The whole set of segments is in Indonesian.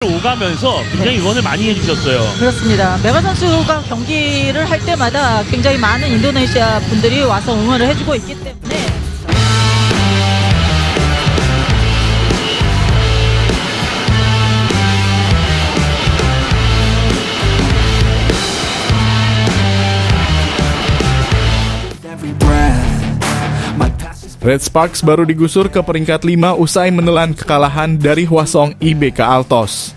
오가면서 굉장히 응원을 많이 해주셨어요. 그렇습니다. 메가 선수가 경기를 할 때마다 굉장히 많은 인도네시아 분들이 와서 응원을 해주고 있기 때문에 Red Sparks baru digusur ke peringkat 5 usai menelan kekalahan dari Hwasong IBK Altos.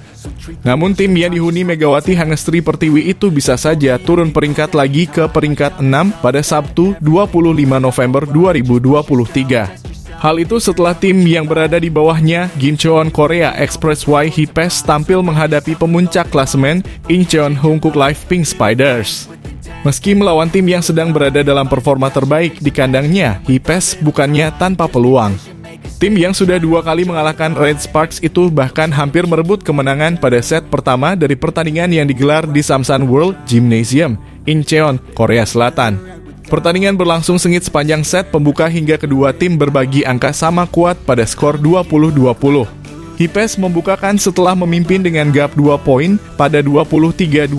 Namun tim yang dihuni Megawati Hangestri Pertiwi itu bisa saja turun peringkat lagi ke peringkat 6 pada Sabtu 25 November 2023. Hal itu setelah tim yang berada di bawahnya, Gincheon Korea Expressway Hipes tampil menghadapi pemuncak klasemen Incheon Hongkuk Life Pink Spiders. Meski melawan tim yang sedang berada dalam performa terbaik di kandangnya, Hipes bukannya tanpa peluang. Tim yang sudah 2 kali mengalahkan Red Sparks itu bahkan hampir merebut kemenangan pada set pertama dari pertandingan yang digelar di Samsan World Gymnasium, Incheon, Korea Selatan. Pertandingan berlangsung sengit sepanjang set pembuka hingga kedua tim berbagi angka sama kuat pada skor 20-20. Hipes membukakan setelah memimpin dengan gap 2 poin pada 23-21.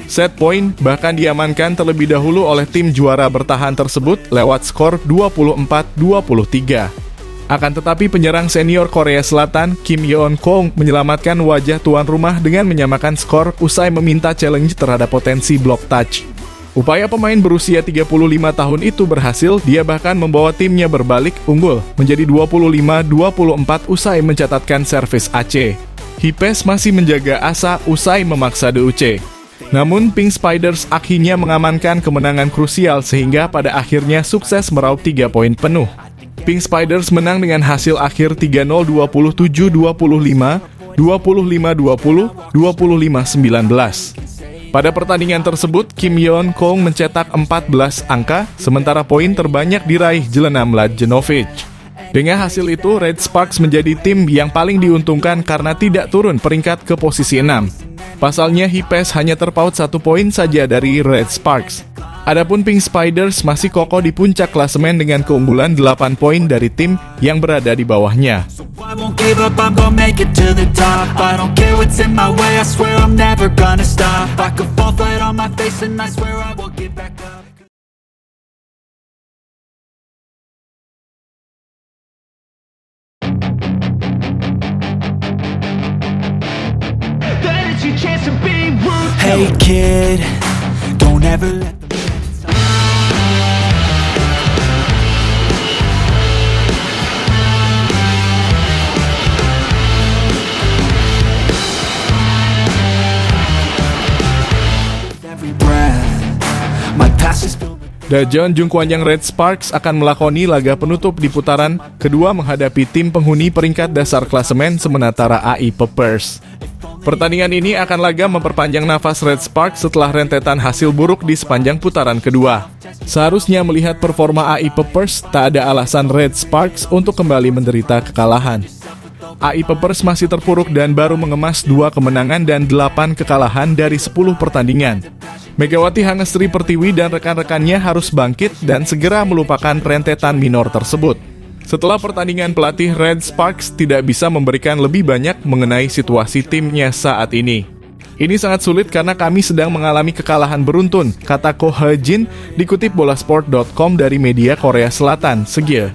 Set point bahkan diamankan terlebih dahulu oleh tim juara bertahan tersebut lewat skor 24-23. Akan tetapi penyerang senior Korea Selatan Kim Yeon Kong menyelamatkan wajah tuan rumah dengan menyamakan skor usai meminta challenge terhadap potensi block touch. Upaya pemain berusia 35 tahun itu berhasil, dia bahkan membawa timnya berbalik unggul menjadi 25-24 usai mencatatkan servis AC. Hipes masih menjaga asa usai memaksa DUC. Namun Pink Spiders akhirnya mengamankan kemenangan krusial sehingga pada akhirnya sukses meraup 3 poin penuh. Pink Spiders menang dengan hasil akhir 3-0, 27-25, 25-20, 25-19. Pada pertandingan tersebut, Kim Yeon Kong mencetak 14 angka, sementara poin terbanyak diraih Jelena Mladenovic. Dengan hasil itu, Red Sparks menjadi tim yang paling diuntungkan karena tidak turun peringkat ke posisi 6. Pasalnya, Hipes hanya terpaut 1 poin saja dari Red Sparks. Adapun Pink Spiders masih kokoh di puncak klasemen dengan keunggulan 8 poin dari tim yang berada di bawahnya. Hey kid, don't ever let them every breath. My past is filled with Dajeon Jungkwanjang Red Sparks akan melakoni laga penutup di putaran kedua menghadapi tim penghuni peringkat dasar klasemen sementara AI Peppers. Pertandingan ini akan laga memperpanjang nafas Red Sparks setelah rentetan hasil buruk di sepanjang putaran kedua. Seharusnya melihat performa AI Peppers, tak ada alasan Red Sparks untuk kembali menderita kekalahan. AI Peppers masih terpuruk dan baru mengemas 2 kemenangan dan 8 kekalahan dari 10 pertandingan. Megawati Hangestri Pertiwi dan rekan-rekannya harus bangkit dan segera melupakan rentetan minor tersebut. Setelah pertandingan, pelatih Red Sparks tidak bisa memberikan lebih banyak mengenai situasi timnya saat ini. Ini sangat sulit karena kami sedang mengalami kekalahan beruntun, kata Ko Ha-jin dikutip bolasport.com dari media Korea Selatan, Segye.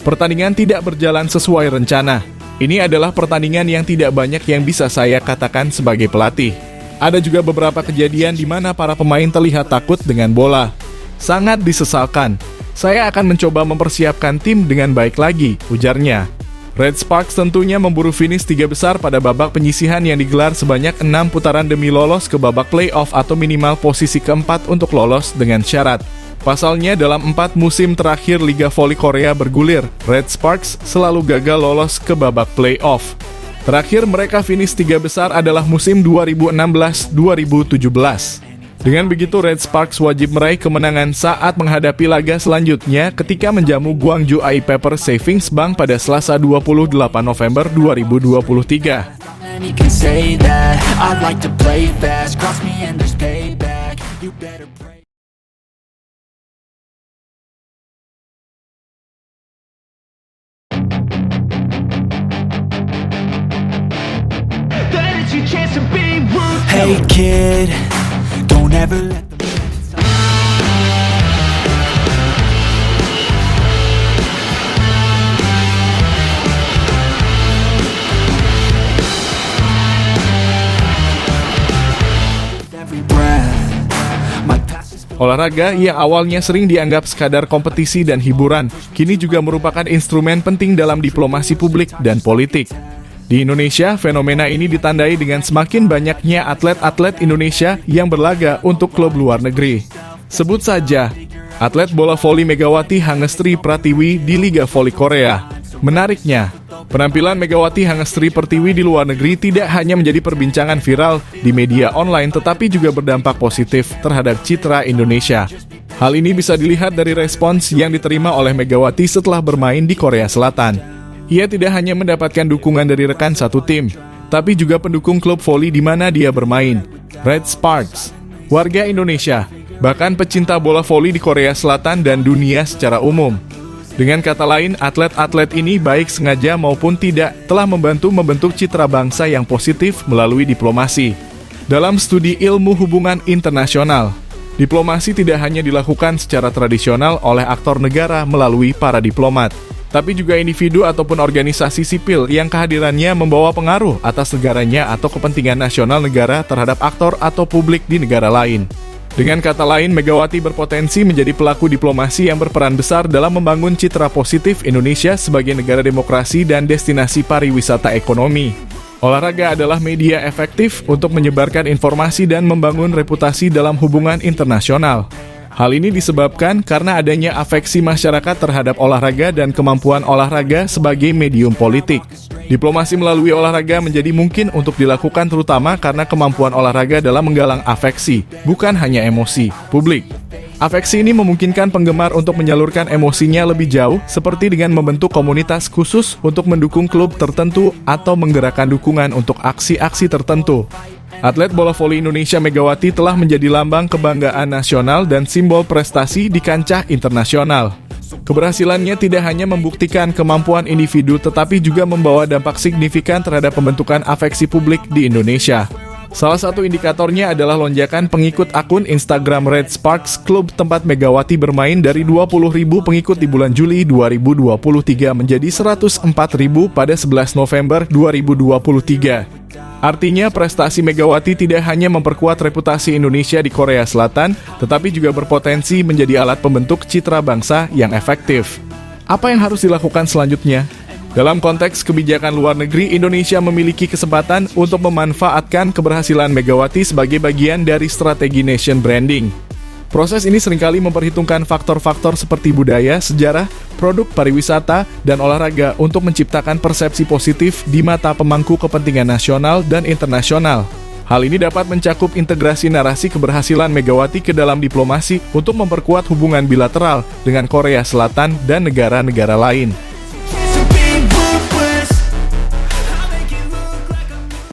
Pertandingan tidak berjalan sesuai rencana. Ini adalah pertandingan yang tidak banyak yang bisa saya katakan sebagai pelatih. Ada juga beberapa kejadian di mana para pemain terlihat takut dengan bola. Sangat disesalkan. Saya akan mencoba mempersiapkan tim dengan baik lagi, ujarnya. Red Sparks tentunya memburu finish 3 besar pada babak penyisihan yang digelar sebanyak 6 putaran demi lolos ke babak playoff atau minimal posisi keempat untuk lolos dengan syarat. Pasalnya dalam 4 musim terakhir Liga Voli Korea bergulir, Red Sparks selalu gagal lolos ke babak playoff. Terakhir mereka finish 3 besar adalah musim 2016-2017. Dengan begitu, Red Sparks wajib meraih kemenangan saat menghadapi laga selanjutnya ketika menjamu Gwangju AI Pepper Savings Bank pada Selasa 28 November 2023. And you can say that I like to play fast, cross me and there's payback. You better pray. Hey kid, don't ever let them every breath. My past is Olahraga yang awalnya sering dianggap sekadar kompetisi dan hiburan, kini juga merupakan instrumen penting dalam diplomasi publik dan politik. Di Indonesia, fenomena ini ditandai dengan semakin banyaknya atlet-atlet Indonesia yang berlaga untuk klub luar negeri. Sebut saja, atlet bola voli Megawati Hangestri Pratiwi di Liga Voli Korea. Menariknya, penampilan Megawati Hangestri Pertiwi di luar negeri tidak hanya menjadi perbincangan viral di media online tetapi juga berdampak positif terhadap citra Indonesia. Hal ini bisa dilihat dari respons yang diterima oleh Megawati setelah bermain di Korea Selatan. Ia tidak hanya mendapatkan dukungan dari rekan satu tim, tapi juga pendukung klub voli di mana dia bermain, Red Sparks, warga Indonesia, bahkan pecinta bola voli di Korea Selatan dan dunia secara umum. Dengan kata lain, atlet-atlet ini baik sengaja maupun tidak telah membantu membentuk citra bangsa yang positif melalui diplomasi. Dalam studi ilmu hubungan internasional, diplomasi tidak hanya dilakukan secara tradisional oleh aktor negara melalui para diplomat, tapi juga individu ataupun organisasi sipil yang kehadirannya membawa pengaruh atas negaranya atau kepentingan nasional negara terhadap aktor atau publik di negara lain. Dengan kata lain, Megawati berpotensi menjadi pelaku diplomasi yang berperan besar dalam membangun citra positif Indonesia sebagai negara demokrasi dan destinasi pariwisata ekonomi. Olahraga adalah media efektif untuk menyebarkan informasi dan membangun reputasi dalam hubungan internasional. Hal ini disebabkan karena adanya afeksi masyarakat terhadap olahraga dan kemampuan olahraga sebagai medium politik. Diplomasi melalui olahraga menjadi mungkin untuk dilakukan terutama karena kemampuan olahraga dalam menggalang afeksi, bukan hanya emosi, publik. Afeksi ini memungkinkan penggemar untuk menyalurkan emosinya lebih jauh, seperti dengan membentuk komunitas khusus untuk mendukung klub tertentu atau menggerakkan dukungan untuk aksi-aksi tertentu. Atlet bola voli Indonesia Megawati telah menjadi lambang kebanggaan nasional dan simbol prestasi di kancah internasional. Keberhasilannya tidak hanya membuktikan kemampuan individu tetapi juga membawa dampak signifikan terhadap pembentukan afeksi publik di Indonesia. Salah satu indikatornya adalah lonjakan pengikut akun Instagram Red Sparks Club tempat Megawati bermain dari 20.000 pengikut di bulan Juli 2023 menjadi 104.000 pada 11 November 2023. Artinya prestasi Megawati tidak hanya memperkuat reputasi Indonesia di Korea Selatan, tetapi juga berpotensi menjadi alat pembentuk citra bangsa yang efektif. Apa yang harus dilakukan selanjutnya? Dalam konteks kebijakan luar negeri, Indonesia memiliki kesempatan untuk memanfaatkan keberhasilan Megawati sebagai bagian dari strategi nation branding. Proses ini seringkali memperhitungkan faktor-faktor seperti budaya, sejarah, produk pariwisata, dan olahraga untuk menciptakan persepsi positif di mata pemangku kepentingan nasional dan internasional. Hal ini dapat mencakup integrasi narasi keberhasilan Megawati ke dalam diplomasi untuk memperkuat hubungan bilateral dengan Korea Selatan dan negara-negara lain.